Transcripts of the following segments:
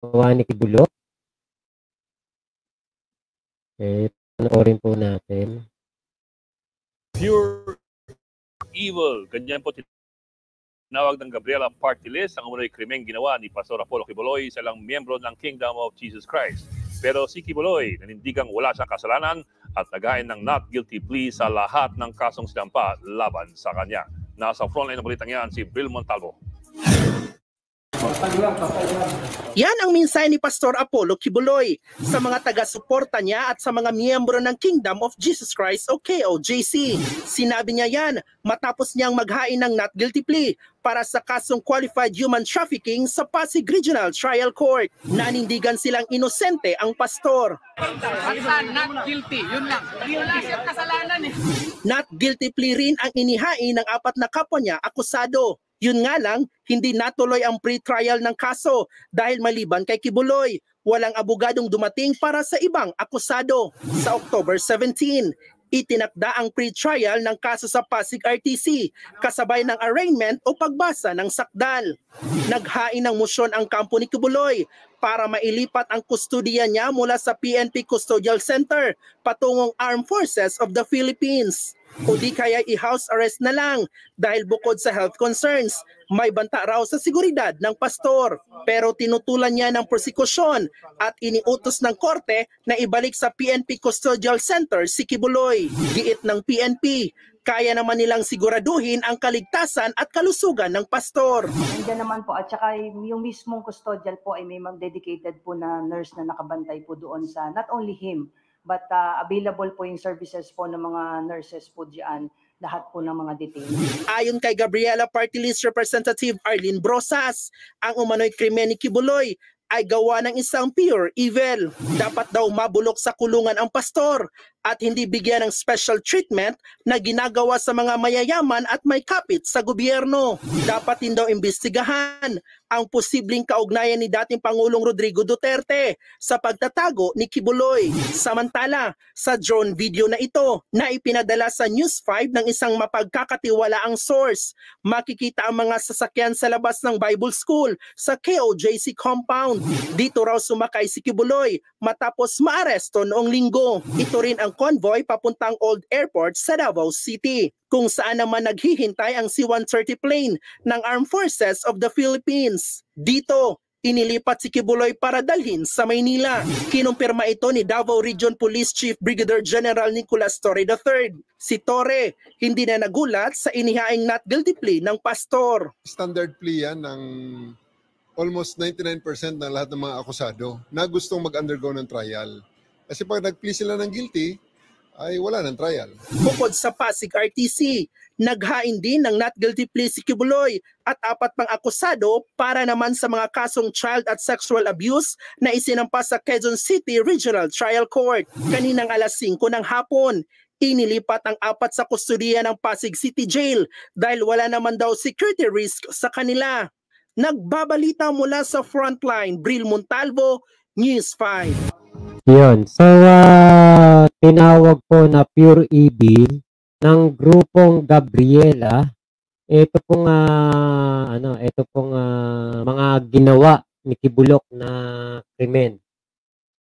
ginawa ni Kibulo. Okay, panoorin po natin. Pure evil. Ganyan po tinawag ng Gabriela Party List ang umunoy krimeng ginawa ni Pastor Apollo Kibuloy sa ilang miyembro ng Kingdom of Jesus Christ. Pero si Kibuloy nanindigang wala siyang kasalanan at naghain ng not guilty plea sa lahat ng kasong sinampa laban sa kanya. Nasa frontline ng balitang yan si Bril Montalvo. Yan ang mensahe ni Pastor Apollo Kibuloy sa mga taga-suporta niya at sa mga miyembro ng Kingdom of Jesus Christ o KOJC. Sinabi niya yan matapos niyang maghain ng not guilty plea para sa kasong qualified human trafficking sa Pasig Regional Trial Court. Nanindigan silang inosente ang pastor. Not guilty, yun lang. Wala siyang kasalanan eh. Not guilty plea rin ang inihain ng 4 na kapwa niya akusado. Yun nga lang, hindi natuloy ang pre-trial ng kaso dahil maliban kay Kibuloy, walang abogadong dumating para sa ibang akusado. Sa October 17, itinakda ang pre-trial ng kaso sa Pasig RTC kasabay ng arraignment o pagbasa ng sakdal. Naghain ng motion ang kampo ni Kibuloy para mailipat ang kustodiya niya mula sa PNP Custodial Center patungong Armed Forces of the Philippines. O di kaya i-house arrest na lang dahil bukod sa health concerns, may banta raw sa seguridad ng pastor. Pero tinutulan niya ng prosekusyon at iniutos ng korte na ibalik sa PNP Custodial Center si Kibuloy. Giit ng PNP, kaya naman nilang siguraduhin ang kaligtasan at kalusugan ng pastor. Nandiyan naman po at saka yung mismong custodial po ay may dedicated po na nurse na nakabantay po doon sa not only him but available po yung services po ng mga nurses po diyan, lahat po ng mga detained. Ayon kay Gabriela Party List Representative Arlene Brosas, ang umano'y krimen ni Kibuloy ay gawa ng isang pure evil. Dapat daw mabulok sa kulungan ang pastor at hindi bigyan ng special treatment na ginagawa sa mga mayayaman at may kapit sa gobyerno. Dapat din daw imbestigahan ang posibleng kaugnayan ni dating Pangulong Rodrigo Duterte sa pagtatago ni Kibuloy. Samantala, sa drone video na ito na ipinadala sa News 5 ng isang mapagkakatiwalaang source, makikita ang mga sasakyan sa labas ng Bible School sa KOJC compound. Dito raw sumakay si Kibuloy matapos maaresto noong linggo. Ito rin ang convoy papuntang Old Airport sa Davao City, kung saan naman naghihintay ang C-130 plane ng Armed Forces of the Philippines. Dito, inilipat si Kibuloy para dalhin sa Maynila. Kinumpirma ito ni Davao Region Police Chief Brigadier General Nicolas Torre III. Si Torre, hindi na nagulat sa inihaing not guilty plea ng pastor. Standard plea yan ng almost 99% ng lahat ng mga akusado na gustong mag-undergo ng trial. Kasi pag nag-plea sila ng guilty, ay wala ng trial. Bukod sa Pasig RTC, naghain din ng not guilty plea si Kibuloy at 4 pang akusado para naman sa mga kasong child at sexual abuse na isinampa sa Quezon City Regional Trial Court. Kaninang alas 5 ng hapon, inilipat ang 4 sa kustodiya ng Pasig City Jail dahil wala naman daw security risk sa kanila. Nagbabalita mula sa Frontline, Bril Montalvo, News 5. Yun. So, tinawag po na pure evil ng grupong Gabriela. Ito pong, mga ginawa ni Kibulok na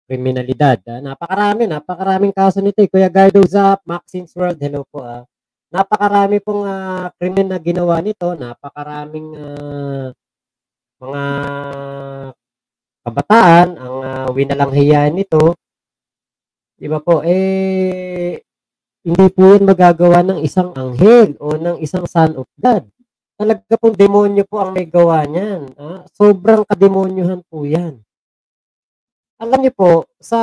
kriminalidad. Napakaraming kaso nito. Kuya Gardo Zap, Maxine's World, hello po. Napakarami pong krimen na ginawa nito. Napakaraming mga kabataan ang winalanghiyaan nito. Diba po, hindi po yan magagawa ng isang anghel o ng isang son of God. Talaga pong demonyo po ang may gawa niyan. Sobrang kademonyuhan po yan. Alam niyo po, sa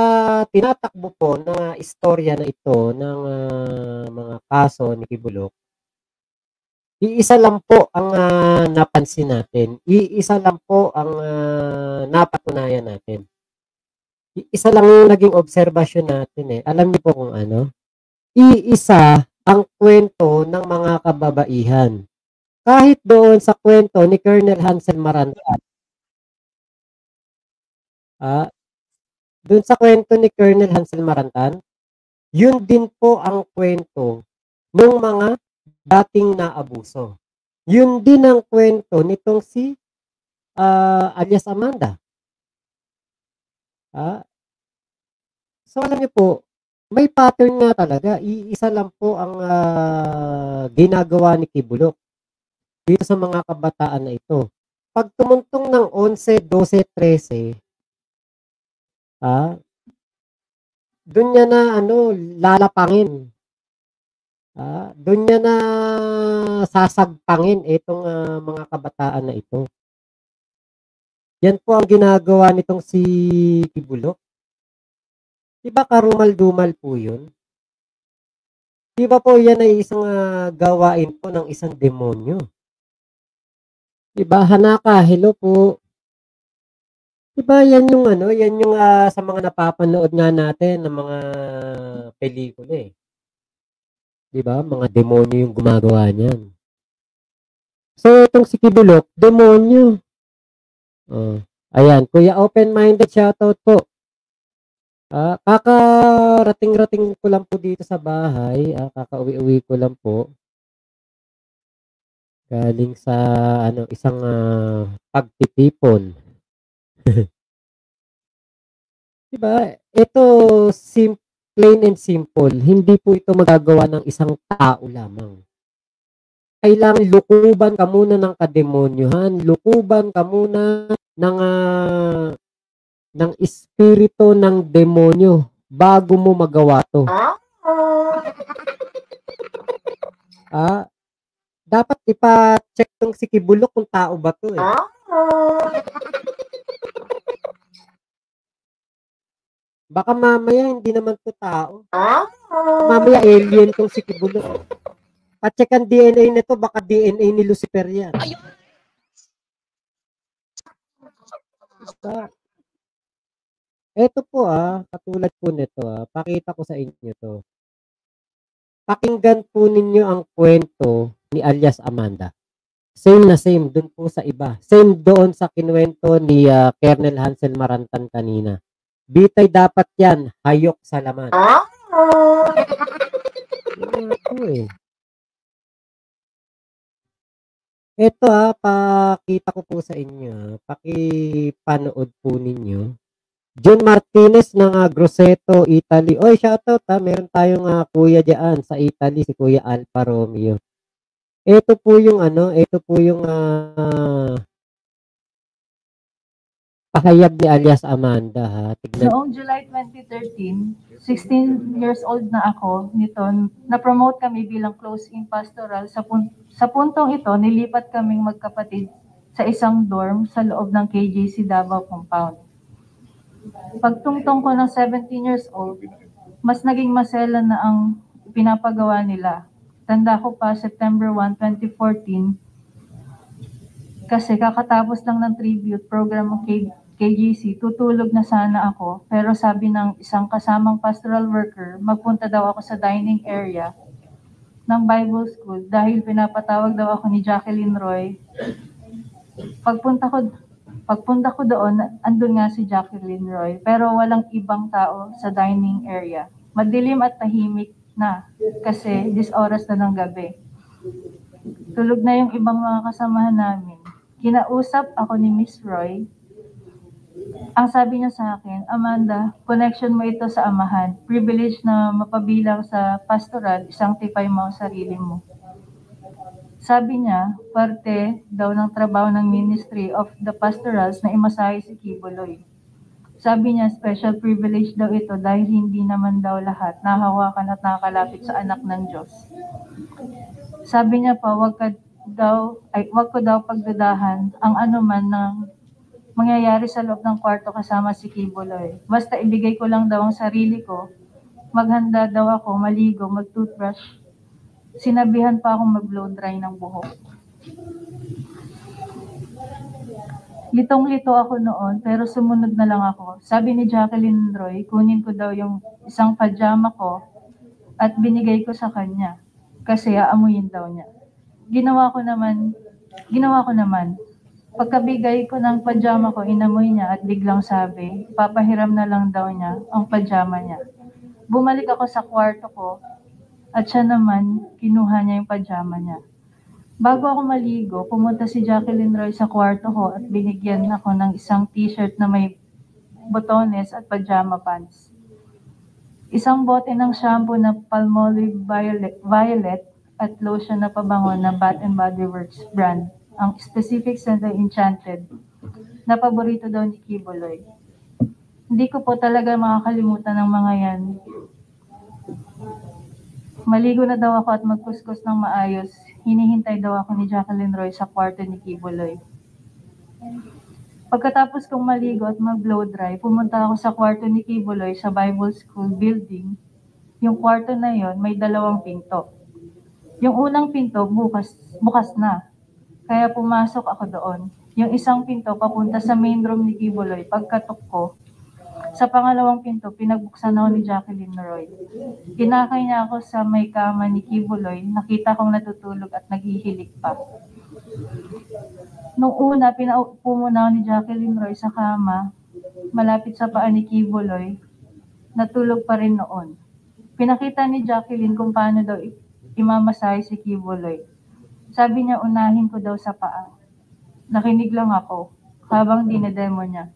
tinatakbo po na istorya na ito ng mga kaso ni Kibulok, iisa lang po ang napansin natin. Iisa lang po ang napatunayan natin. Iisa lang yung naging obserbasyon natin . Alam niyo po kung ano? Iisa ang kwento ng mga kababaihan. Kahit doon sa kwento ni Colonel Hansel Marantan. Doon sa kwento ni Colonel Hansel Marantan, yun din po ang kwento ng mga dating naabuso. Yun din ang kwento nitong si alias Amanda. So alam niyo po, may pattern nga talaga. Iisa lang po ang ginagawa ni Kibulok dito sa mga kabataan na ito. Pag tumuntong ng 11, 12, 13, doon niya na lalapangin. Doon niya na sasagpangin itong mga kabataan na ito. Yan po ang ginagawa nitong si Kibulok. Diba karumal-dumal po yun? Diba po yan ay isang gawain po ng isang demonyo? Diba, Hanaka, hello po. Diba yan yung sa mga napapanood nga natin ng mga pelikula eh. Diba, mga demonyo yung gumagawa niyan. So, itong si Kibulok, demonyo. Ayan, Kuya Open-Minded, shoutout po. Kakarating-rating ko lang po dito sa bahay. Kakauwi-uwi ko lang po. Galing sa isang pagtitipon. Diba? Ito, plain and simple. Hindi po ito magagawa ng isang tao lamang. Kailangan lukuban ka muna ng kademonyohan. Lukuban ka muna ng espiritu ng demonyo bago mo magawa to. Dapat ipa-check tong si Kibulok kung tao ba to eh. Baka mamaya hindi naman to tao. Mamaya alien tong si Kibulok. Pa-check ang DNA nito, baka DNA ni Lucifer yan. Ito po katulad po nito pakita ko sa inyo to. Pakinggan po ninyo ang kwento ni alias Amanda. Same na same dun po sa iba. Same doon sa kinuwento ni Colonel Hansel Marantan kanina. Bitay dapat yan, hayok sa laman. Ito pakita ko po sa inyo. Pakipanood po ninyo. John Martinez ng Grosseto, Italy. Oy, shoutout meron tayong kuya diyan sa Italy, si Kuya Alfa Romeo. Ito po yung pahayag ni alias Amanda Tignan. Noong July 2013, 16 years old na ako nito, na-promote kami bilang close-in pastoral. Sa puntong ito, nilipat kaming magkapatid sa isang dorm sa loob ng KJC Davao Compound. Pagtungtong ko ng 17 years old, mas naging masela na ang pinapagawa nila. Tanda ko pa, September 1, 2014, kasi kakatapos lang ng tribute program ng KJC, tutulog na sana ako, pero sabi ng isang kasamang pastoral worker, magpunta daw ako sa dining area ng Bible School dahil pinapatawag daw ako ni Jacqueline Roy. Pagpunta ko doon, andun nga si Jacqueline Roy, pero walang ibang tao sa dining area. Madilim at tahimik na kasi 10 oras na ng gabi. Tulog na yung ibang mga kasamahan namin. Kinausap ako ni Miss Roy. Ang sabi niya sa akin, Amanda, connection mo ito sa amahan. Privilege na mapabilang sa pastoral, sanctify mo ang sarili mo. Sabi niya, parte daw ng trabaho ng Ministry of the Pastorals na imasahe si Kibuloy. Sabi niya, special privilege daw ito dahil hindi naman daw lahat nahawakan at nakakalapit sa anak ng Diyos. Sabi niya pa, wag ko daw pagdudahan ang anuman ng mangyayari sa loob ng kwarto kasama si Kibuloy. Basta ibigay ko lang daw ang sarili ko, maghanda daw ako, maligo, mag-toothbrush. Sinabihan pa akong mag-blow dry ng buhok. Litong-lito ako noon, pero sumunod na lang ako. Sabi ni Jacqueline Roy, kunin ko daw yung isang pajama ko at binigay ko sa kanya kasi aamuyin daw niya. Ginawa ko naman. Pagkabigay ko ng pajama ko, inamoy niya at biglang sabi, papahiram na lang daw niya ang pajama niya. Bumalik ako sa kwarto ko at siya naman kinuha niya yung pajama niya. Bago ako maligo, pumunta si Jacqueline Roy sa kwarto ko at binigyan ako ng isang t-shirt na may botones at pajama pants. Isang bote ng shampoo na Palmolive Violet at lotion na pabango na Bath and Body Works brand. Ang specific scent ay Enchanted, na paborito daw ni Kibuloy. Hindi ko po talaga makakalimutan ng mga yan. Maligo na daw ako at magkuskus ng maayos. Hinihintay daw ako ni Jacqueline Roy sa kwarto ni Kibuloy. Pagkatapos kong maligo at mag-blow dry, pumunta ako sa kwarto ni Kibuloy sa Bible School building. Yung kwarto na yon may 2 pinto. Yung unang pinto bukas na, kaya pumasok ako doon. Yung isang pinto papunta sa main room ni Kibuloy. Pagkatok ko, sa pangalawang pinto, pinagbuksan ako ni Jacqueline Roy. Kinakay niya ako sa may kama ni Kibuloy. Nakita kong natutulog at naghihilik pa. Nung una, pinaupo muna ako ni Jacqueline Roy sa kama, malapit sa paa ni Kibuloy. Natulog pa rin noon. Pinakita ni Jacqueline kung paano daw imamasahe si Kibuloy. Sabi niya unahin ko daw sa paa. Nakinig lang ako habang dinedemo niya.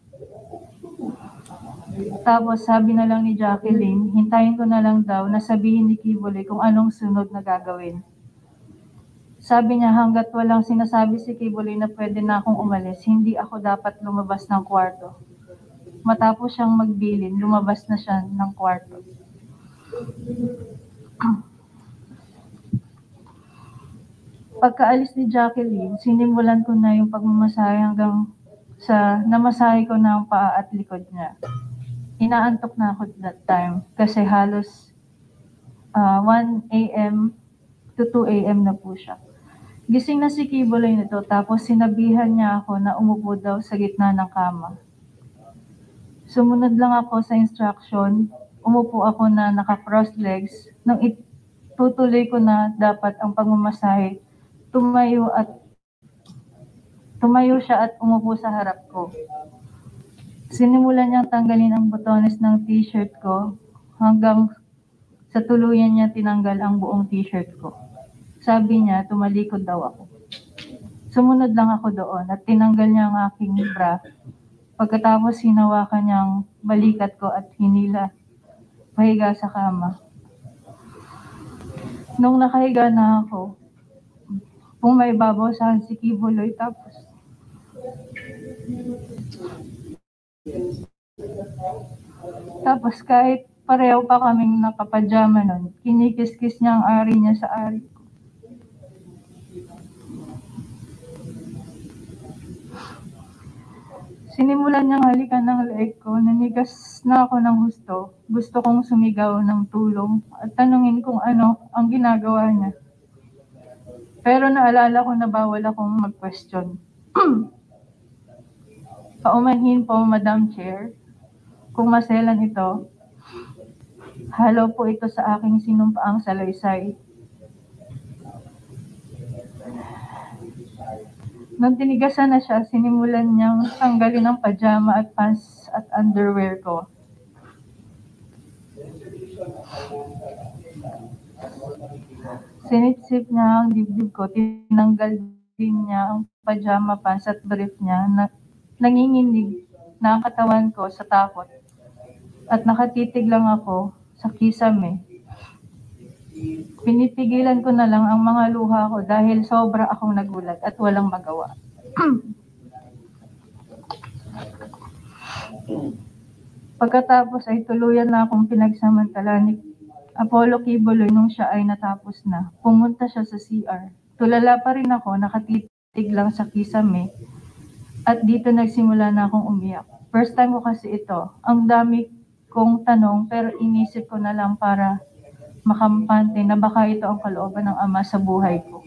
Tapos sabi na lang ni Jacqueline, hintayin ko na lang daw na sabihin ni Kibuloy kung anong sunod na gagawin. Sabi niya hanggat walang sinasabi si Kibuloy na pwede na akong umalis, hindi ako dapat lumabas ng kwarto. Matapos siyang magbilin, lumabas na siya ng kwarto. Pagkaalis ni Jacqueline, sinimulan ko na yung pagmamasahe hanggang sa namasahe ko na ang paa at likod niya. Inaantok na ako that time kasi halos 1 a.m. to 2 a.m. na po siya. Gising na si Kibuloy nito tapos sinabihan niya ako na umupo daw sa gitna ng kama. Sumunod lang ako sa instruction, umupo ako na naka-cross legs. Nung itutuloy ko na dapat ang pagmamasahe, tumayo siya at umupo sa harap ko. Sinimulan niyang tanggalin ang botones ng t-shirt ko hanggang sa tuluyan niya tinanggal ang buong t-shirt ko. Sabi niya, tumalikod daw ako. Sumunod lang ako doon at tinanggal niya ang aking bra. Pagkatapos hinawakan niyang balikat ko at hinila pahiga sa kama. Nung nakahiga na ako, pumaibabaw sa si Kibuloy tapos kahit pareho pa kaming nakapajama nun, kinikis-kis niya ang ari niya sa ari ko. Sinimulan niyang halikan ng leeg ko, nanigas na ako ng gusto. Gusto kong sumigaw ng tulong at tanungin kung ano ang ginagawa niya. Pero naalala ko na bawal akong mag-question. Paumanhin po, Madam Chair, kung maselan ito, halo po ito sa aking sinumpaang salaysay. Nung tinigasan na siya, sinimulan niyang tanggalin ang pajama at pants at underwear ko. Sinitsip niya ang dibdib ko, tinanggal din niya ang pajama pants at brief niya. Nanginginig na ang katawan ko sa takot at nakatitig lang ako sa kisame. Pinipigilan ko na lang ang mga luha ko dahil sobra akong nagulat at walang magawa. Pagkatapos ay tuluyan na akong pinagsamantala ni Apollo Kibuloy nung siya ay natapos na. Pumunta siya sa CR. Tulala pa rin ako, nakatitig lang sa kisame at dito nagsimula na akong umiyak. First time ko kasi ito. Ang dami kong tanong pero inisip ko na lang para makampante na baka ito ang kalooban ng Ama sa buhay ko.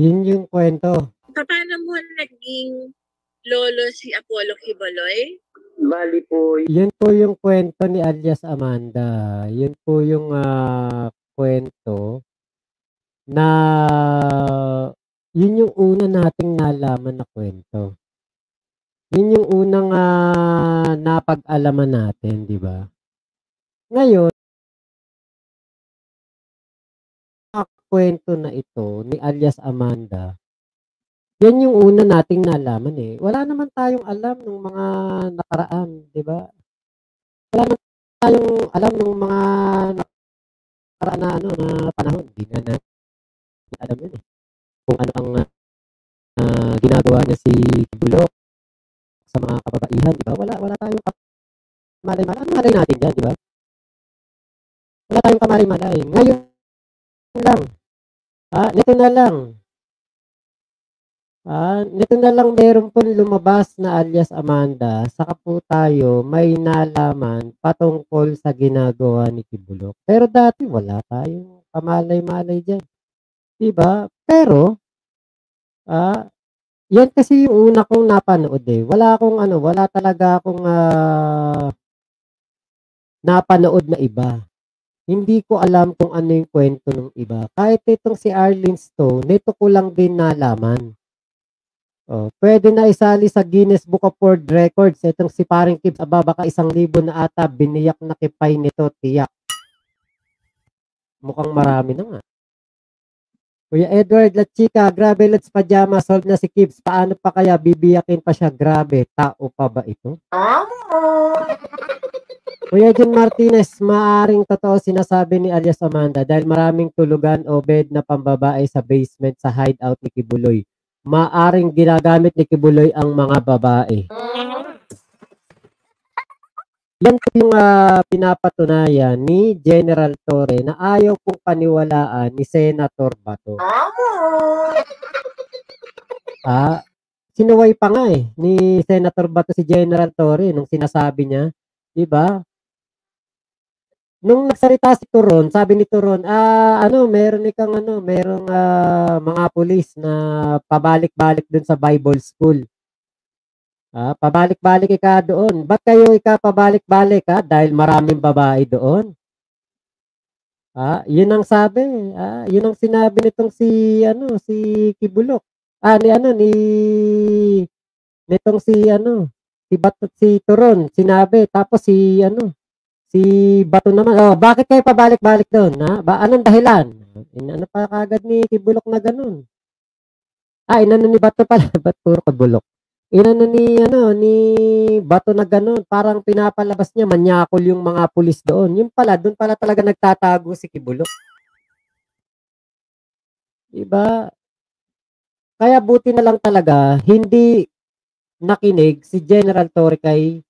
Yun yung kwento. Paano mo naging lolo si Apollo Kibuloy? Bali po, Yun po yung kwento ni alias Amanda. Yun po yung kwento na yun yung una nating nalaman na kwento. Yun yung unang napag-alaman natin, di ba? Ngayon, kwento na ito ni alias Amanda, yan yung una nating nalaman eh. Wala naman tayong alam ng mga nakaraan, di ba? Wala naman tayong alam ng mga nakaraan na, na panahon. Hindi na natin alam yun eh. Kung ano ang ginagawa niya si Bulok sa mga kababaihan, di ba? Wala tayong kamalay-malay. Ano malay natin dyan, di ba? Wala tayong kamalay-malay. Ngayon lang. Nito na lang. Nito na lang meron po lumabas na alias Amanda. Saka po tayo may nalaman patungkol sa ginagawa ni Kibulok. Pero dati wala tayong kamalay-malay dyan. Diba? Pero, yan kasi yung una kong napanood eh. Wala talaga akong napanood na iba. Hindi ko alam kung ano yung kwento ng iba. Kahit itong si Arlene Stone, nito ko lang din nalaman. Pwede na isali sa Guinness Book of World Records. Itong si Paring Kibs, baka 1,000 na ata biniyak na kipay nito, tiyak. Mukhang marami na nga. Kuya Edward, La Chica, grabe Lods Pajama, solve na si Kibs. Paano pa kaya bibiyakin pa siya? Grabe, tao pa ba ito? Kuya John Martinez, maaring totoo sinasabi ni alias Amanda dahil maraming tulugan o bed na pambabae sa basement sa hideout ni Kibuloy. Maaring ginagamit ni Kibuloy ang mga babae. Yan po yung pinapatunayan ni General Torre na ayaw pong paniwalaan ni Senator Bato. Sinuway pa nga eh ni Senator Bato si General Torre nung sinasabi niya, di ba? Nung nagsalita si Turon, sabi ni Turon, merong mga pulis na pabalik-balik dun sa Bible School. Pabalik-balik ka doon. Ba't kayo pabalik-balik dahil maraming babae doon? Yun ang sabi. Yun ang sinabi nitong si Kibulok. Nitong si Turon, sinabi. Tapos si Bato naman, bakit kayo pabalik-balik doon? Anong dahilan? Inano pa kagad ni Kibulok na ganun? Inano ni Bato pala. Ba't puro Kibulok? Inano ni Bato na ganun. Parang pinapalabas niya, manyakol yung mga pulis doon. Doon pala talaga nagtatago si Kibulok. Diba? Kaya buti na lang talaga, hindi nakinig si General Torre kay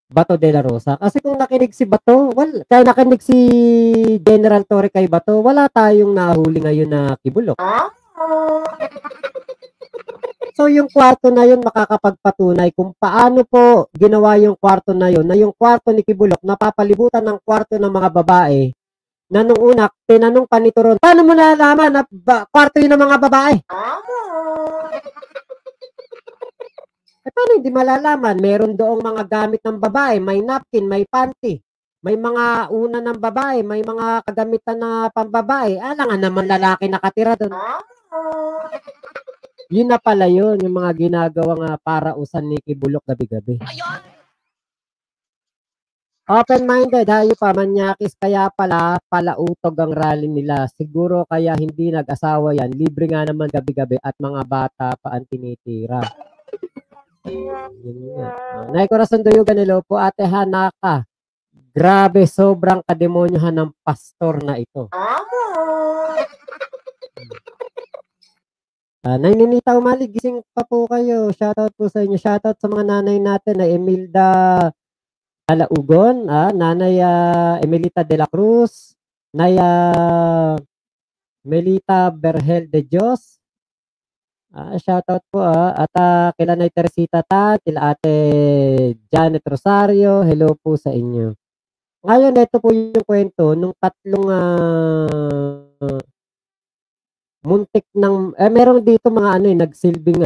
Bato de la Rosa. Kasi kung nakinig si Bato, kaya nakinig si General Torre kay Bato, wala tayong nahuli ngayon na Kibulok. So yung kwarto na yun makakapagpatunay kung paano po ginawa yung kwarto na yun, na yung kwarto ni Kibulok napapalibutan ng kwarto ng mga babae na nung una, tinanong pa ni Turon, paano mo nalaman na kwarto yun ng mga babae? Paano hindi malalaman? Meron doong mga gamit ng babae, may napkin, may panty, may mga una ng babae, may mga kagamitan na pambabae. Alangan naman lalaki nakatira doon. Yun na pala yun, yung mga ginagawang parausan ni Kibulok gabi-gabi. Open-minded, hayo pa, manyakis, kaya pala palautog ang rally nila. Siguro kaya hindi nag-asawa yan. Libre nga naman gabi-gabi at mga bata pa ang tinitira. Nay Corazon Duyugan, hello po, Ate Hanaka. Grabe, sobrang kademonyohan ng pastor na ito. Ninita Umali, gising pa po kayo. Shoutout po sa inyo. Shoutout sa mga nanay natin na Emilda Alaugon, Nanay Emilita de la Cruz, Naya Melita Berhel de Dios. Shoutout po at kila Nay Teresita kila Ate Janet Rosario, hello po sa inyo. Ngayon, ito po yung kwento nung tatlong muntik ng meron dito mga nagsilbing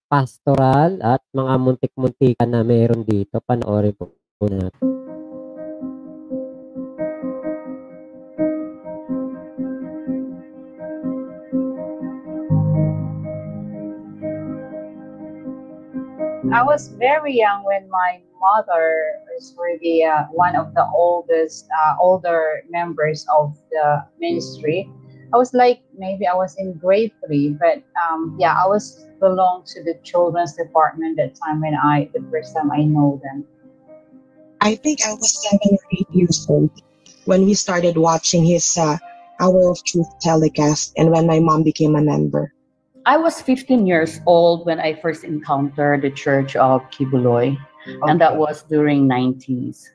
pastoral at mga muntik-muntikan na meron dito. Panoorin po natin. I was very young when my mother was really one of the older members of the ministry. I was like, maybe I was in grade 3, but yeah, I was belong to the children's department that time when the first time I know them. I think I was 7 or 8 years old when we started watching his Hour of Truth telecast, and when my mom became a member. I was 15 years old when I first encountered the Church of Kibuloy, and that was during 90s.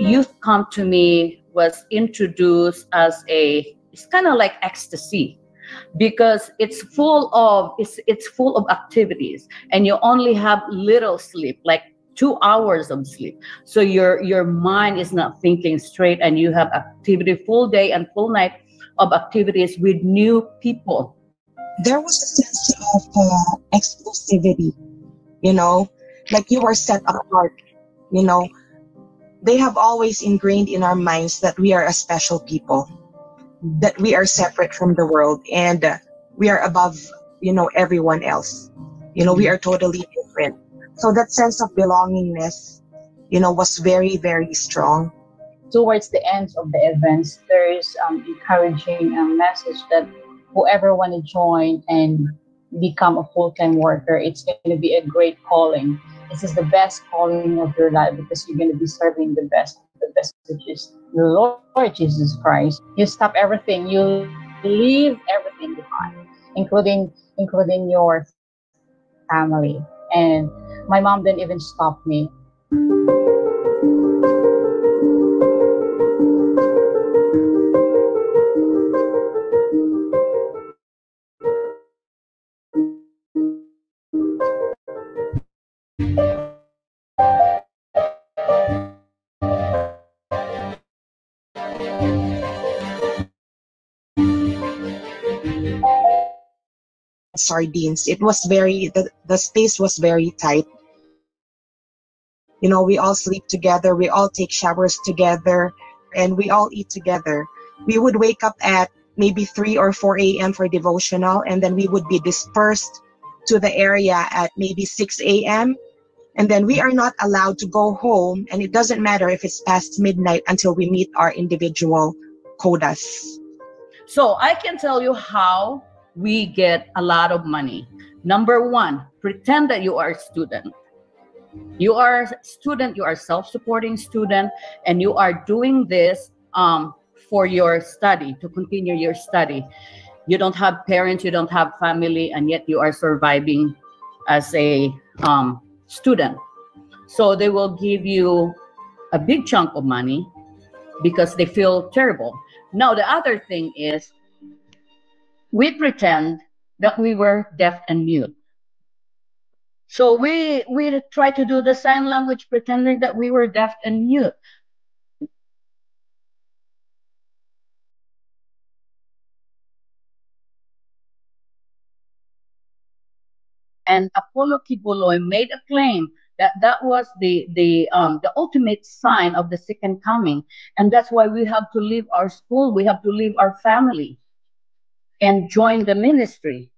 Youth Come to Me was introduced as it's kind of like ecstasy, because it's full of activities, and you only have little sleep, like 2 hours of sleep. So your mind is not thinking straight, and you have activity full day and full night of activities with new people. There was a sense of exclusivity, like you are set apart. They have always ingrained in our minds that we are a special people, that we are separate from the world, and we are above, everyone else. We are totally different. So that sense of belongingness, was very, very strong. Towards the end of the events, there is encouraging message that whoever want to join and become a full-time worker, it's going to be a great calling. This is the best calling of your life, because you're going to be serving the best, which is the Lord Jesus Christ. You stop everything, you leave everything behind, including your family. And my mom didn't even stop me. Sardines. It was the space was very tight. We all sleep together, we all take showers together, and we all eat together. We would wake up at maybe 3 or 4 a.m. for devotional, and then we would be dispersed to the area at maybe 6 a.m. And then we are not allowed to go home, and it doesn't matter if it's past midnight until we meet our individual quotas. So I can tell you how we get a lot of money. Number 1, pretend that you are a student. You are a student, you are a self-supporting student, and you are doing this for your study, to continue your study. You don't have parents, you don't have family, and yet you are surviving as a student. So they will give you a big chunk of money because they feel terrible. Now, the other thing is, we pretend that we were deaf and mute. So we try to do the sign language pretending that we were deaf and mute. And Apollo Kibuloy made a claim that was the ultimate sign of the second coming. And that's why we have to leave our school, we have to leave our family and join the ministry.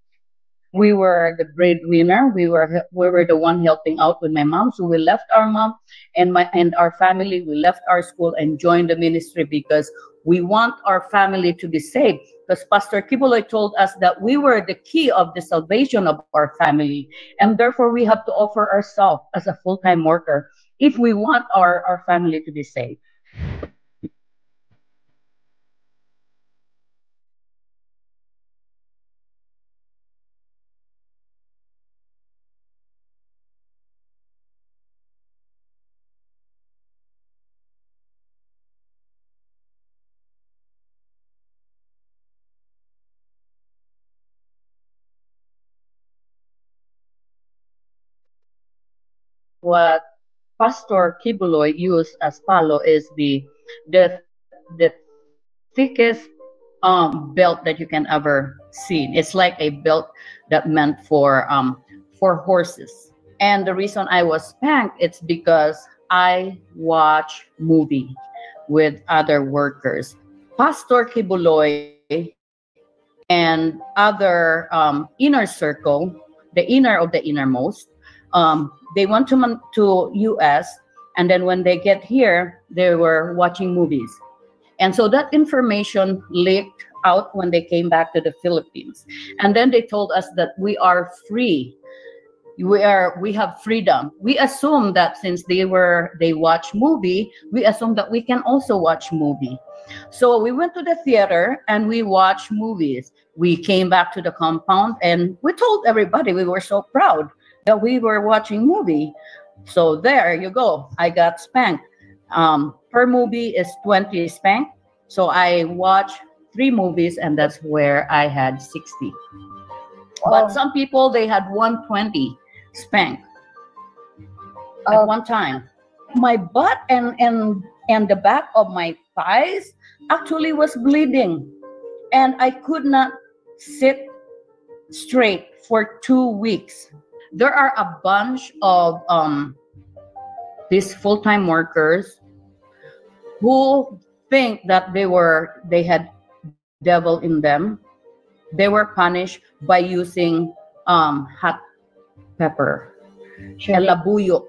We were the breadwinner. We were the one helping out with my mom. So we left our mom and our family. We left our school and joined the ministry because we want our family to be saved. Because Pastor Kibuloy told us that we were the key of the salvation of our family, and therefore we have to offer ourselves as a full-time worker if we want our family to be saved. What Pastor Kibuloy used as palo is the thickest belt that you can ever see. It's like a belt that meant for horses. And the reason I was spanked, it's because I watch movie with other workers. Pastor Kibuloy and other inner circle, the inner of the innermost, they went to US, and then when they get here, they were watching movies. And so that information leaked out when they came back to the Philippines. And then they told us that we are free. We have freedom. We assume that since they watch movie, we assume that we can also watch movie. So we went to the theater and we watched movies. We came back to the compound and we told everybody we were so proud that we were watching movie. So there you go. I got spanked. Per movie is 20 spank. So I watched 3 movies and that's where I had 60. But some people, they had 120 spank at one time. My butt and the back of my thighs actually was bleeding. And I could not sit straight for 2 weeks. There are a bunch of these full-time workers who think that they had devil in them. They were punished by using hot pepper, el labuyo.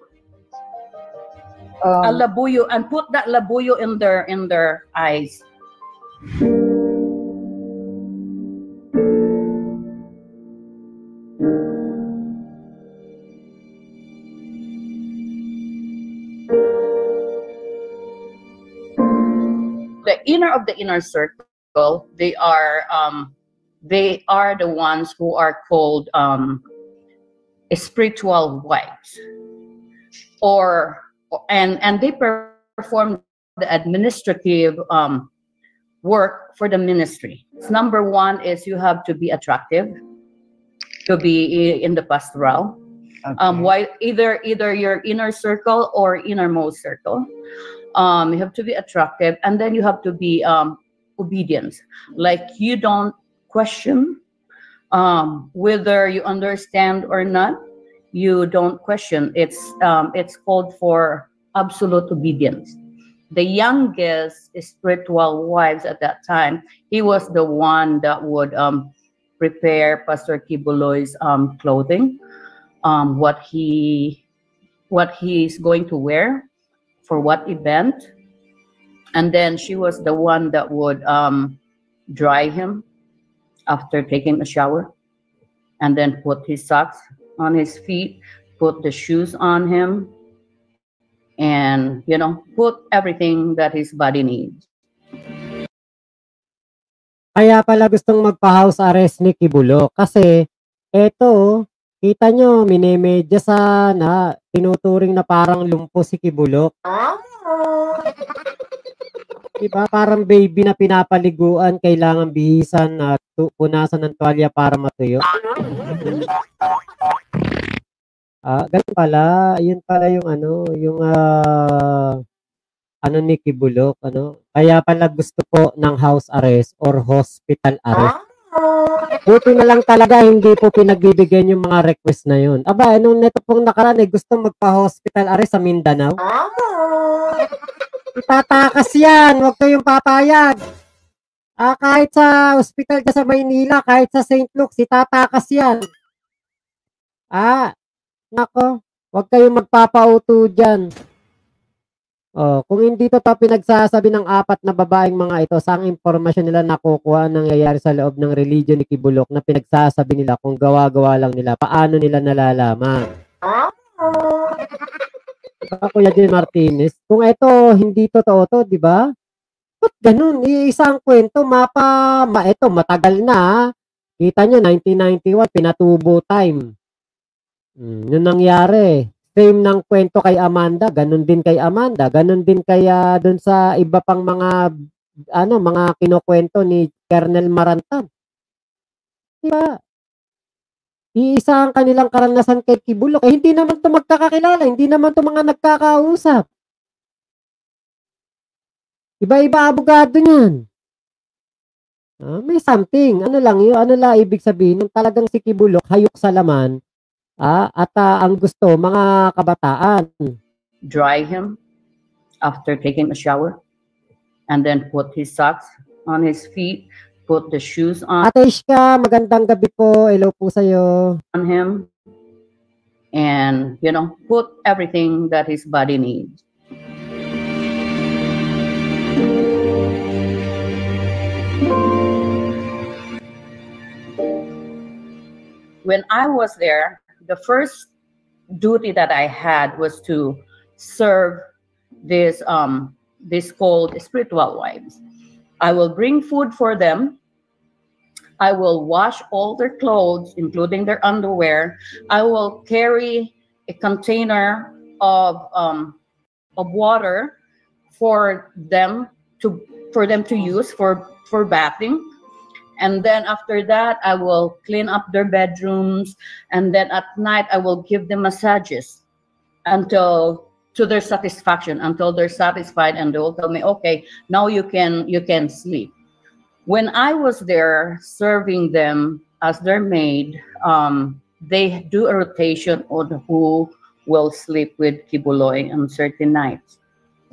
A labuyo, and put that labuyo in their eyes. The inner of the inner circle, they are the ones who are called spiritual wives, and they perform the administrative work for the ministry. Number 1 is you have to be attractive to be in the pastoral. Why either your inner circle or innermost circle. You have to be attractive, and then you have to be obedient. Like you don't question whether you understand or not. You don't question. It's called for absolute obedience. The youngest spiritual wives at that time, he was the one that would prepare Pastor Kibuloy's clothing, what he's going to wear for what event. And then she was the one that would dry him after taking a shower, and then put his socks on his feet, put the shoes on him, and put everything that his body needs. Kaya pala gustong magpa-house arrest ni Kibuloy kasi eto, kita nyo, minemedya sana, tinuturing na parang lumpo si Kibuloy. Diba? Parang baby na pinapaliguan, kailangan bihisan at punasan ng tuwalya para matuyo. Ganun pala. Yun pala yung ni Kibuloy, Kaya pala gusto po ng house arrest or hospital arrest. Buti na lang talaga hindi po pinagbibigyan yung mga request na yun. Aba, nung neto pong nakaraan, gusto magpa-hospital arrest sa Mindanao. Itatakas yan, huwag kayong papayag. Kahit sa hospital ka sa Maynila, kahit sa St. Luke's, itatakas yan. Nako, huwag kayong magpapauto dyan. Kung hindi to pinagsasabi ng 4 na babaeng mga ito, saang impormasyon nila nakukuha nangyayari sa loob ng religion ni Kibuloy na pinagsasabi nila kung gawa-gawa lang nila, paano nila nalalaman? Kuya Jim Martinez, kung ito hindi totoo to, di ba? Ba't ganun? Isang kwento, ito, matagal na. Kita nyo, 1991, pinatubo time. Yun nangyari. Same ng kwento kay Amanda, ganun din kay Amanda, ganun din kaya doon sa iba pang mga kinukwento ni Colonel Marantam. Diba? Iisa ang kanilang karanasan kay Kibuloy. Hindi naman ito magkakakilala, hindi naman ito mga nagkakausap. Iba-iba abogado niyan. May something. Ano lang ibig sabihin? Nung talagang si Kibuloy, hayok sa laman, at ang gusto, mga kabataan. Dry him after taking a shower, and then put his socks on his feet, put the shoes on Ate Ishka, magandang gabi po. Hello po sa'yo. him, and put everything that his body needs. When I was there, the first duty that I had was to serve this called spiritual wives. I will bring food for them. I will wash all their clothes, including their underwear. I will carry a container of water for them to use for bathing. And then after that, I will clean up their bedrooms. And then at night, I will give them massages to their satisfaction, until they're satisfied, and they will tell me, okay, now you can sleep. When I was there serving them as their maid, they do a rotation on who will sleep with Kibuloy on certain nights,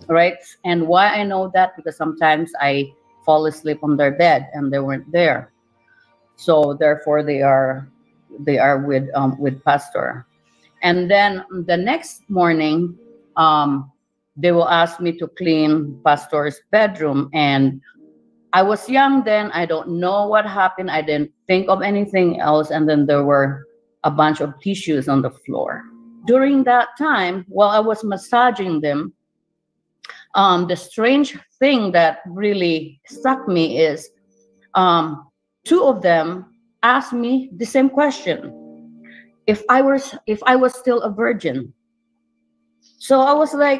right? And why I know that, because sometimes I fall asleep on their bed and they weren't there, so therefore they are with Pastor. And then the next morning, they will ask me to clean Pastor's bedroom, and I was young then. I don't know what happened. I didn't think of anything else, and then there were a bunch of tissues on the floor. During that time, while I was massaging them, the strange thing that really struck me is two of them asked me the same question: if I was still a virgin. So I was young.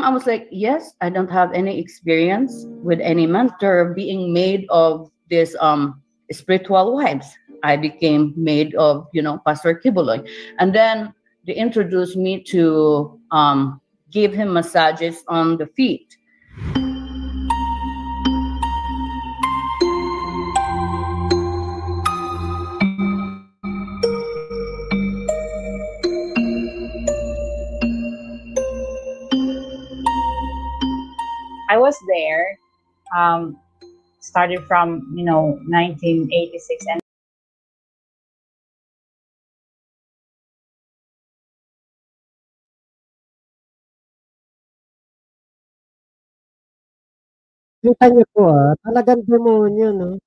I was like, yes, I don't have any experience with any mentor being maid of this spiritual wives. I became maid of Pastor Kibuloy, and then they introduced me to give him massages on the feet. I was there, started from 1986, and Kita niyo po, talagang demonyo, no?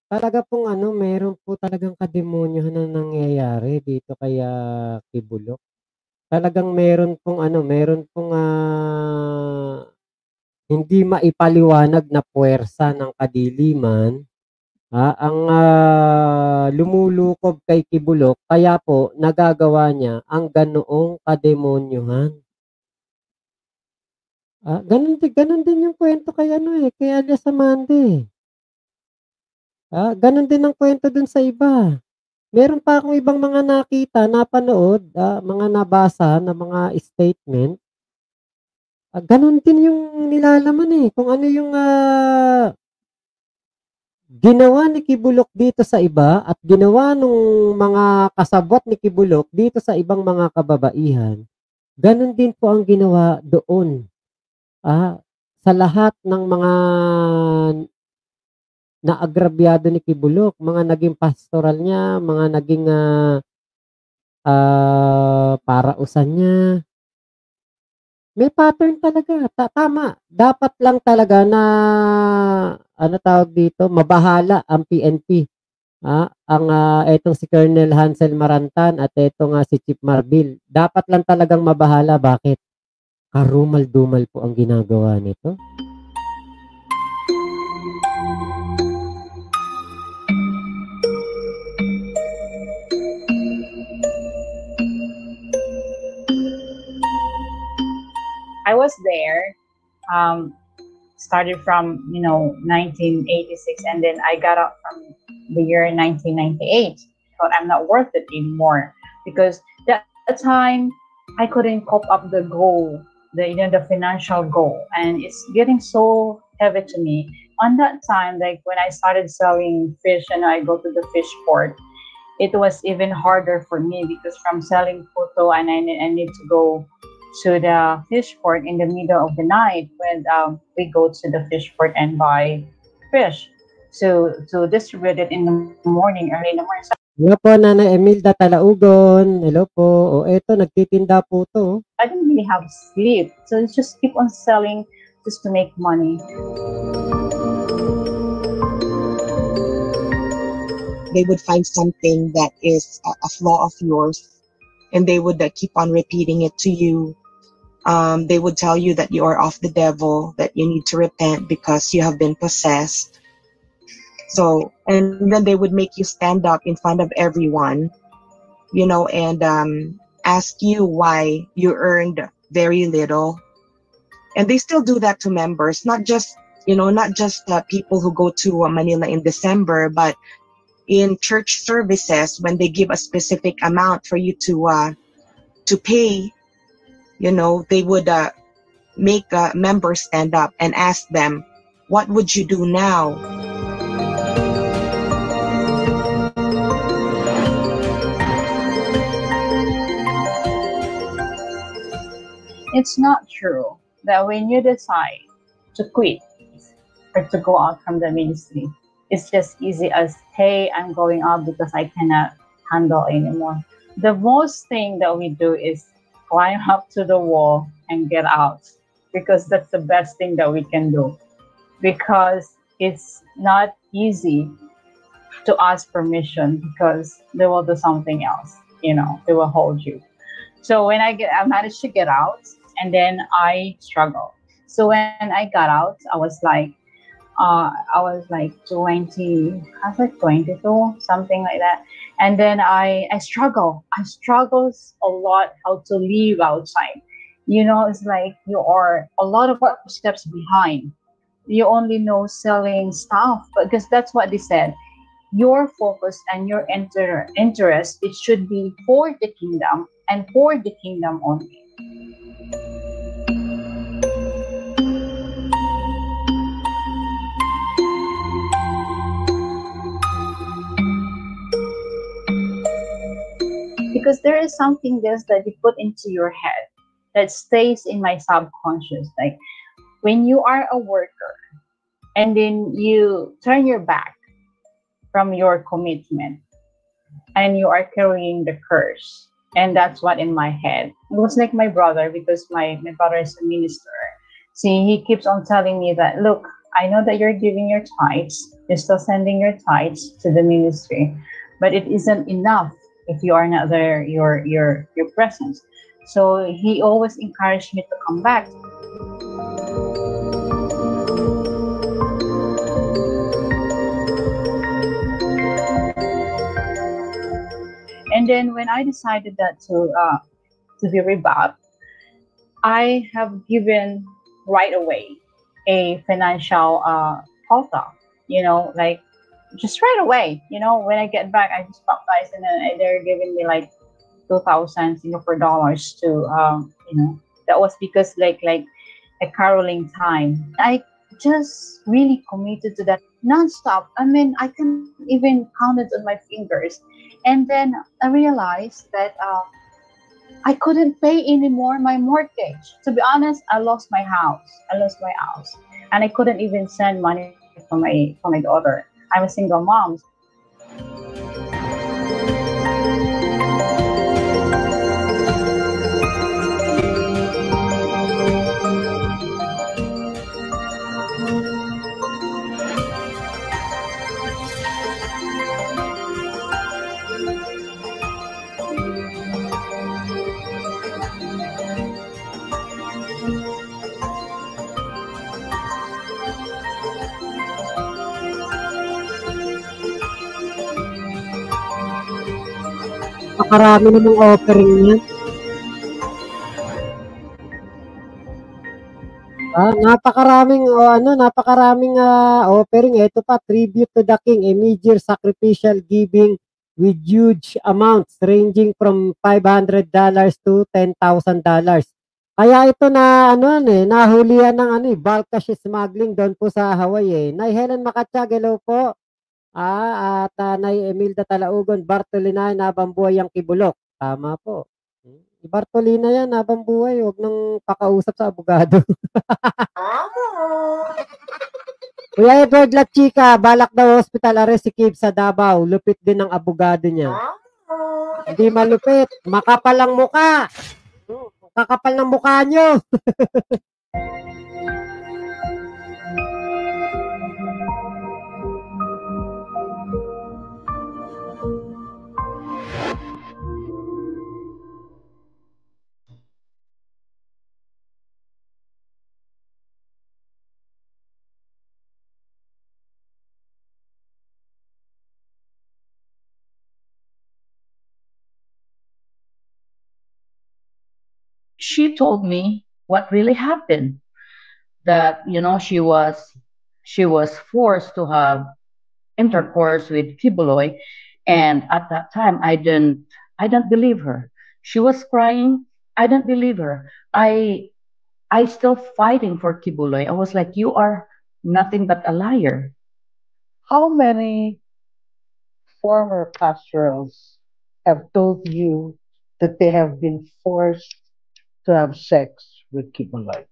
Talaga pong meron po talagang kademonyohan na nangyayari dito kay Kibulok. Talagang meron pong hindi maipaliwanag na puwersa ng kadiliman, ang lumulukob kay Kibulok, kaya po nagagawa niya ang ganoong kademonyohan. Ganun din yung kwento kay kay Alias Amande. Ganun din ang kwento dun sa iba. Meron pa akong ibang mga nakita, napanood, mga nabasa na mga statement. Ganun din yung nilalaman kung ano yung ginawa ni Kibulok dito sa iba at ginawa nung mga kasabwat ni Kibulok dito sa ibang mga kababaihan. Ganun din po ang ginawa doon. Sa lahat ng mga naagrabyado ni Kibulok, mga naging pastoral niya, mga naging parausan niya. May pattern talaga. Tama. Dapat lang talaga na tawag dito, mabahala ang PNP. Etong si Colonel Hansel Marantan at etong si Chief Marbil. Dapat lang talagang mabahala. Bakit? Karumal-dumal po ang ginagawa nito. I was there, started from 1986, and then I got out from the year 1998. Thought I'm not worth it anymore, because that time I couldn't cope up the goal, the financial goal, and it's getting so heavy to me. On that time, like when I started selling fish and I go to the fish port, it was even harder for me, because from selling puto and I need to go to the fish port in the middle of the night when we go to the fish port and buy fish to distribute it in the morning, early in the morning. So Hello po, Nanay Emilda Talaugon. Hello po. O eto, nagtitinda po to. I didn't really have sleep. So it's just keep on selling just to make money. They would find something that is a flaw of yours, and they would keep on repeating it to you. They would tell you that you are of the devil, that you need to repent because you have been possessed. So, and then they would make you stand up in front of everyone, you know, and ask you why you earned very little. And they still do that to members, not just, you know, not just people who go to Manila in December, but in church services when they give a specific amount for you to pay, you know, they would make members stand up and ask them, what would you do now? It's not true that when you decide to quit or to go out from the ministry, it's just easy as, hey, I'm going out because I cannot handle anymore. The most thing that we do is climb up to the wall and get out, because that's the best thing that we can do, because it's not easy to ask permission because they will do something else, you know, they will hold you. So when I managed to get out, and then I struggled. So when I got out, I was like 20, I was like 22, something like that. And then I struggle a lot how to live outside. You know, it's like you are a lot of steps behind. You only know selling stuff, because that's what they said. Your focus and your interest, it should be for the kingdom and for the kingdom only. Because there is something else that you put into your head that stays in my subconscious. Like when you are a worker and then you turn your back from your commitment and you are carrying the curse. And that's what in my head. It was like my brother, because my brother is a minister. See, he keeps on telling me that, look, I know that you're giving your tithes, you're still sending your tithes to the ministry, but it isn't enough if you are not there, your presence. So he always encouraged me to come back. And then when I decided that to be revamped, I have given right away a financial quota, you know, like just right away, you know, when I get back, I just baptized, and then they're giving me like 2,000 Singapore dollars to, you know, that was because like a caroling time. I just really committed to that nonstop. I mean, I can't even count it on my fingers. And then I realized that I couldn't pay anymore my mortgage. To be honest, I lost my house, and I couldn't even send money for my daughter. I'm a single mom. Napakarami namang offering niyan. Napakaraming offering. Ito pa, tribute to the king, a major sacrificial giving with huge amounts ranging from $500 to $10,000. Kaya ito na nahulihan ng bulk cash smuggling doon po sa Hawaii. Nay Helen Makatsyag, hello po. At Nay Emilda Talaugon, Bartolinay, Nabambuhay ang Kibulok. Tama po. Bartolina yan habang buhay, huwag nang pakausap sa abogado. Kuya Edward La Chica, balak daw hospital arrest si Kib sa Davao. Lupit din ang abogado niya. Hindi malupit, makapal ang muka. Kakapal ng mukha nyo. She told me what really happened. That she was forced to have intercourse with Kibuloy, and at that time I didn't believe her. She was crying. I didn't believe her. I still fighting for Kibuloy. I was like, you are nothing but a liar. How many former pastorals have told you that they have been forced to have sex with Kibuloy?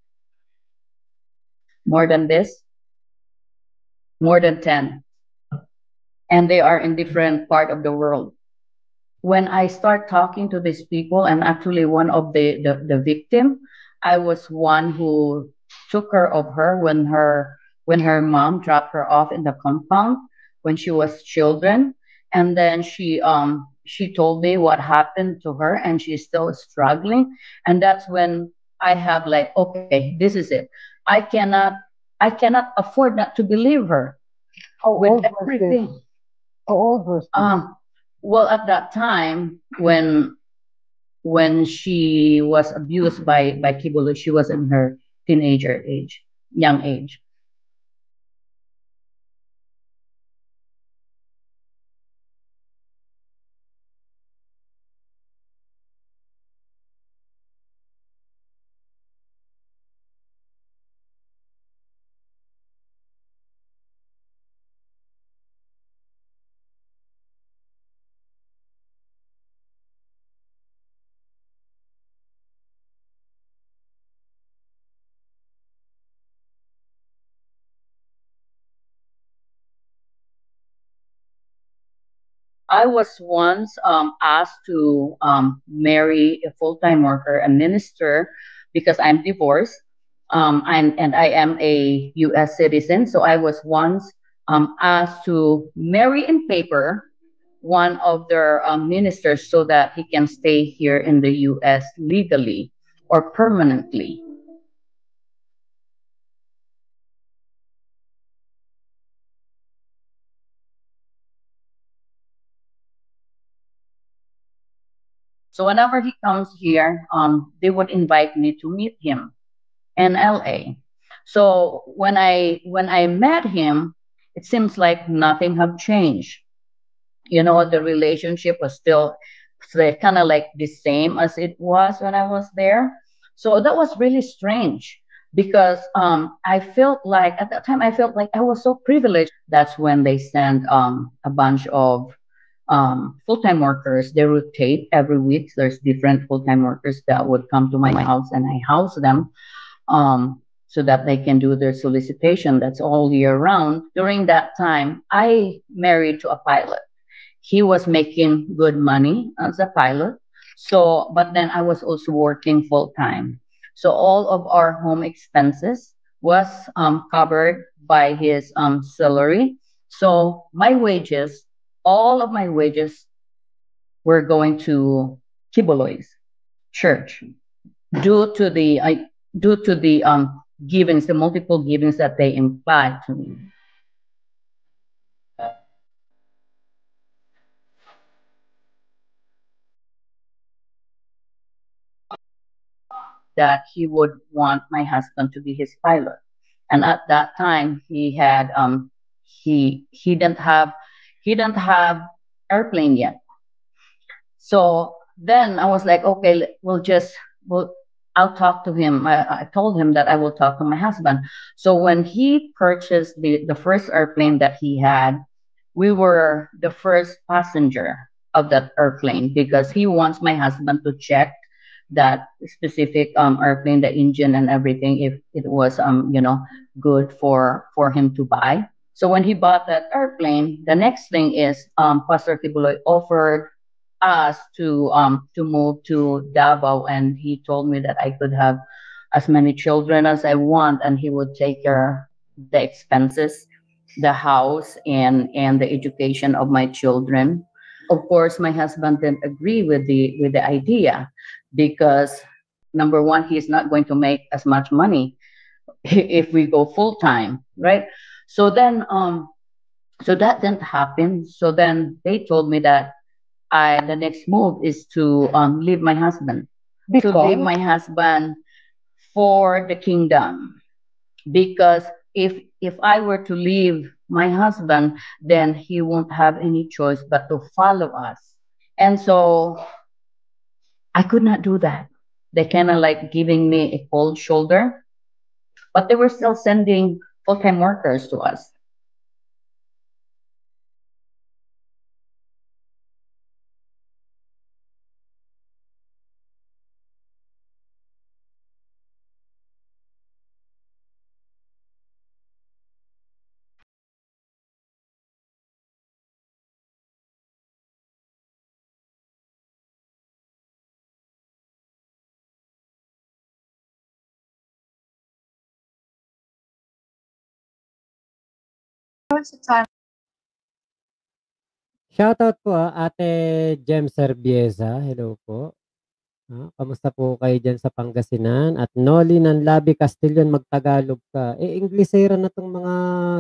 More than this, more than 10. And they are in different part of the world. When I start talking to these people, and actually one of the victim, I was one who took care of her when her mom dropped her off in the compound when she was children. And then she told me what happened to her, and she's still struggling. And that's when I have like, okay, this is it. I cannot I cannot afford not to believe her How with old was this? everything. How old was this? Well, at that time when she was abused by Kibulu, she was in her teenager age, young age. I was once asked to marry a full-time worker, a minister, because I'm divorced, and I am a U.S. citizen. So I was once asked to marry in paper one of their ministers so that he can stay here in the U.S. legally or permanently. So whenever he comes here, they would invite me to meet him in LA. So when I met him, it seems like nothing have changed. The relationship was still kind of like the same as it was when I was there. So that was really strange because I felt like at that time I felt like I was so privileged. That's when they sent a bunch of full-time workers. They rotate every week. There's different full-time workers that would come to my house and I house them so that they can do their solicitation. That's all year round. During that time, I married to a pilot. He was making good money as a pilot. So, but then I was also working full time. So all of our home expenses was covered by his salary. So my wages, all of my wages were going to Kiboloy's church due to the givings, the multiple givings that they implied to me. That he would want my husband to be his pilot. And at that time he didn't have airplane yet. So then I was like, okay, I'll talk to him. I told him that I will talk to my husband. So when he purchased the first airplane that he had, we were the first passenger of that airplane because he wants my husband to check that specific airplane, the engine and everything, if it was good for him to buy. So when he bought that airplane, the next thing is Pastor Kibuloy offered us to move to Davao, and he told me that I could have as many children as I want, and he would take care the expenses, the house, and the education of my children. Of course, my husband didn't agree with the idea because number one, he's not going to make as much money if we go full time, right? So then, so that didn't happen. So then they told me that the next move is to leave my husband, to leave Because my husband for the kingdom. Because if I were to leave my husband, then he won't have any choice but to follow us. And so I could not do that. They kind of like giving me a cold shoulder, but they were still sending full-time workers to us. Shoutout po, Ate Jem Serbieza. Hello po. Kamusta po kayo diyan sa Pangasinan? At Noli ng Labi Castillon, magtagalog ka. Inglesera na 'tong mga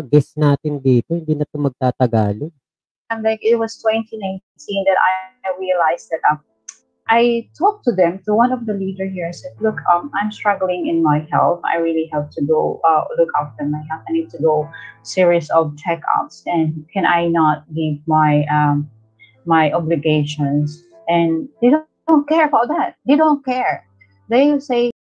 guest natin dito, hindi na 'to magtatagalog. And like it was 2019 that I realized that I talked to them, to one of the leader here. I said, look, I'm struggling in my health. I really have to go look after my health. I need to go series of checkups, and can I not leave my my obligations? And they don't care about that. They don't care. They say,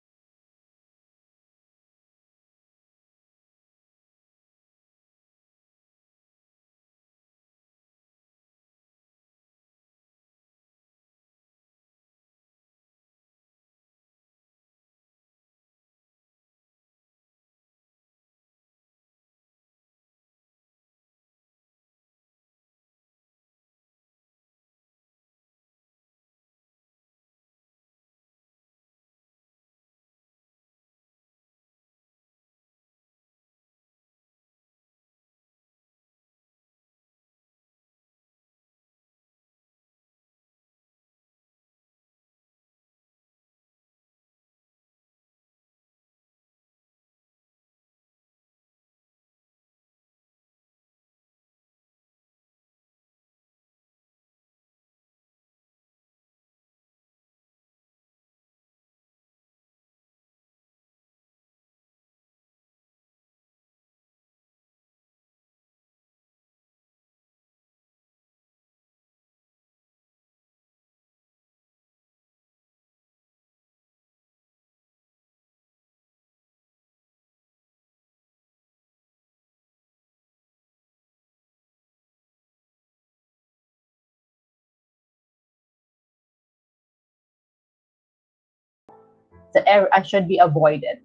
that I should be avoided.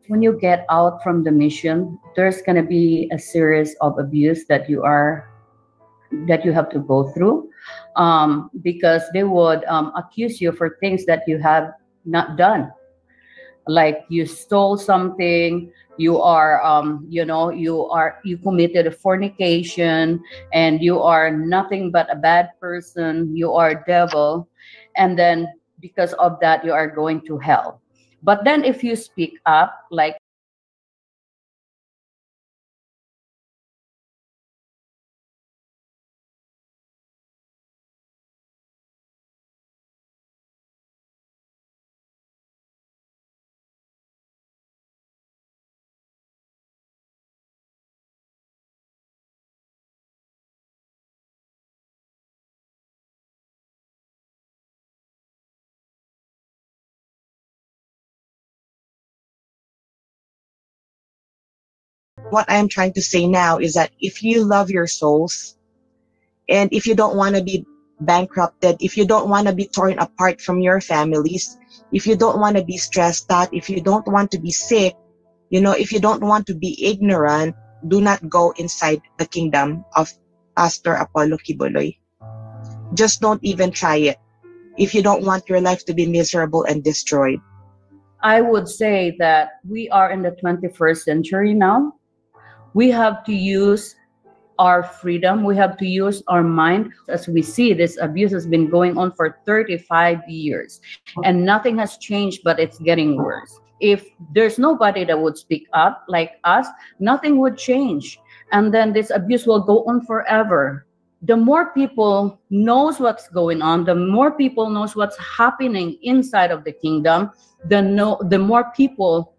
When you get out from the mission, there's gonna be a series of abuse that you have to go through, because they would accuse you for things that you have not done. Like you stole something, you are you committed a fornication, and you are nothing but a bad person, you are devil, and then because of that you are going to hell. But then if you speak up, like What I'm trying to say now is that if you love your souls and if you don't want to be bankrupted, if you don't want to be torn apart from your families, if you don't want to be stressed out, if you don't want to be sick, if you don't want to be ignorant, do not go inside the kingdom of Pastor Apollo Quiboloy. Just don't even try it if you don't want your life to be miserable and destroyed. I would say that we are in the 21st century now. We have to use our freedom. We have to use our mind. As we see, this abuse has been going on for 35 years and nothing has changed, but it's getting worse. If there's nobody that would speak up like us, nothing would change. And then this abuse will go on forever. The more people knows what's going on, the more people knows what's happening inside of the kingdom, the more people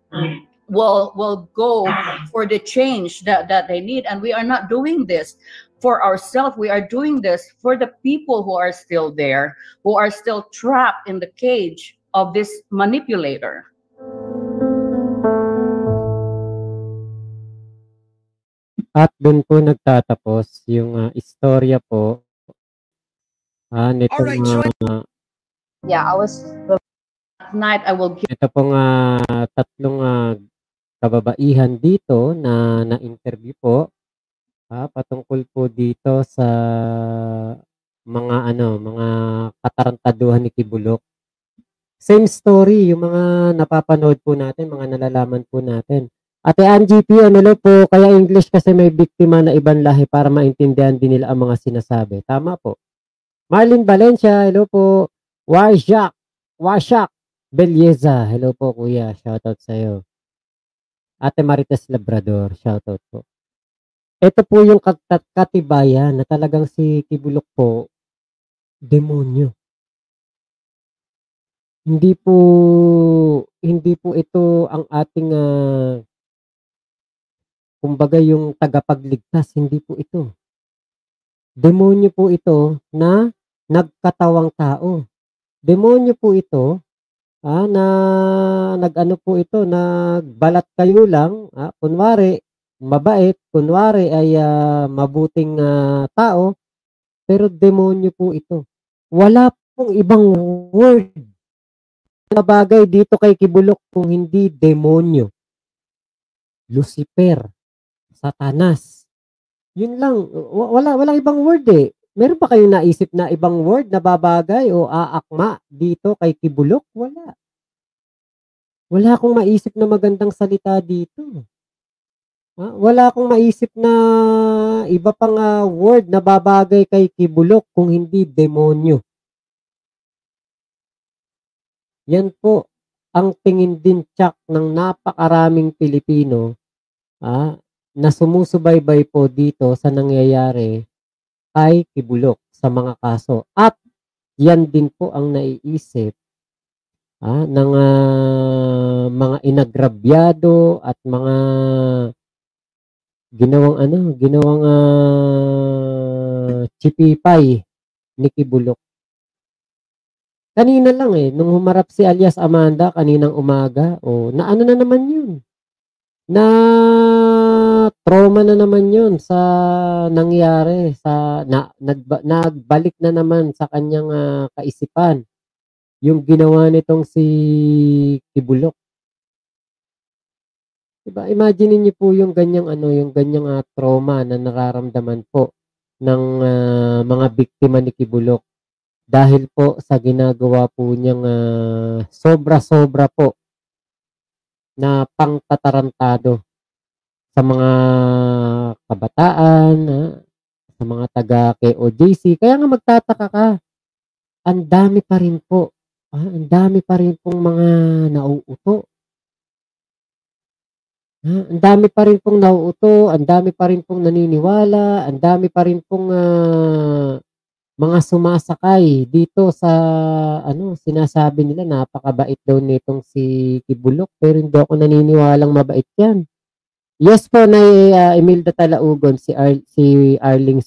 will go for the change that they need. And we are not doing this for ourselves. We are doing this for the people who are still there, who are still trapped in the cage of this manipulator. At doon po nagtatapos yung istorya po nitong Yeah, tonight I will give ito pong tatlong kababaihan dito na na-interview po patungkol po dito sa mga katarantaduhan ni Quiboloy. Same story yung mga napapanood po natin, mga nalalaman po natin. Ate Angie P, hello po, kaya English kasi may biktima na ibang lahi para maintindihan din nila ang mga sinasabi. Tama po. Marlene Valencia, hello po. Washak Belyeza, hello po kuya, shoutout sa iyo. Ate Marites Labrador, shoutout po. Ito po yung katibayan na talagang si Quiboloy po, demonyo. Hindi po ito ang ating kumbaga yung tagapagligtas, hindi po ito. Demonyo po ito na nagkatawang tao. Demonyo po ito na nagbalat kayo lang, kunwari mabait, kunwari ay mabuting tao, pero demonyo po ito. Wala pong ibang word na bagay dito kay Quiboloy kung hindi demonyo. Lucifer, Satanas. Yun lang. Walang ibang word eh. Meron pa kayong naisip na ibang word na babagay o aakma dito kay Quiboloy? Wala. Wala akong maisip na magandang salita dito. Wala akong maisip na iba pang word na babagay kay Quiboloy kung hindi demonyo. Yan po ang tingin din tsak ng napakaraming Pilipino na sumusubaybay po dito sa nangyayari kay Quiboloy sa mga kaso. At yan din po ang naiisip ng mga inagrabyado at mga ginawang chipipay ni Quiboloy. Kanina lang nung humarap si alias Amanda kaninang umaga, na ano na naman yun? Na trauma na naman yun sa nangyari, nagbalik na naman sa kanyang kaisipan yung ginawa nitong si Quiboloy. Diba? Imagine niyo po yung ganyang trauma na nararamdaman po ng mga biktima ni Quiboloy dahil po sa ginagawa po niyang sobra-sobra po na pangtatarantado sa mga kabataan, sa mga taga KOJC. Kaya nga magtataka ka, ang dami pa rin po, ang dami pa rin pong mga nauuto. Ang dami pa rin pong nauuto, ang dami pa rin pong naniniwala, ang dami pa rin pong mga sumasakay dito sa sinasabi nila napakabait daw nitong si Quiboloy, pero hindi ako naniniwalang mabait yan. Yes po, na Imelda Talaugon, si Arling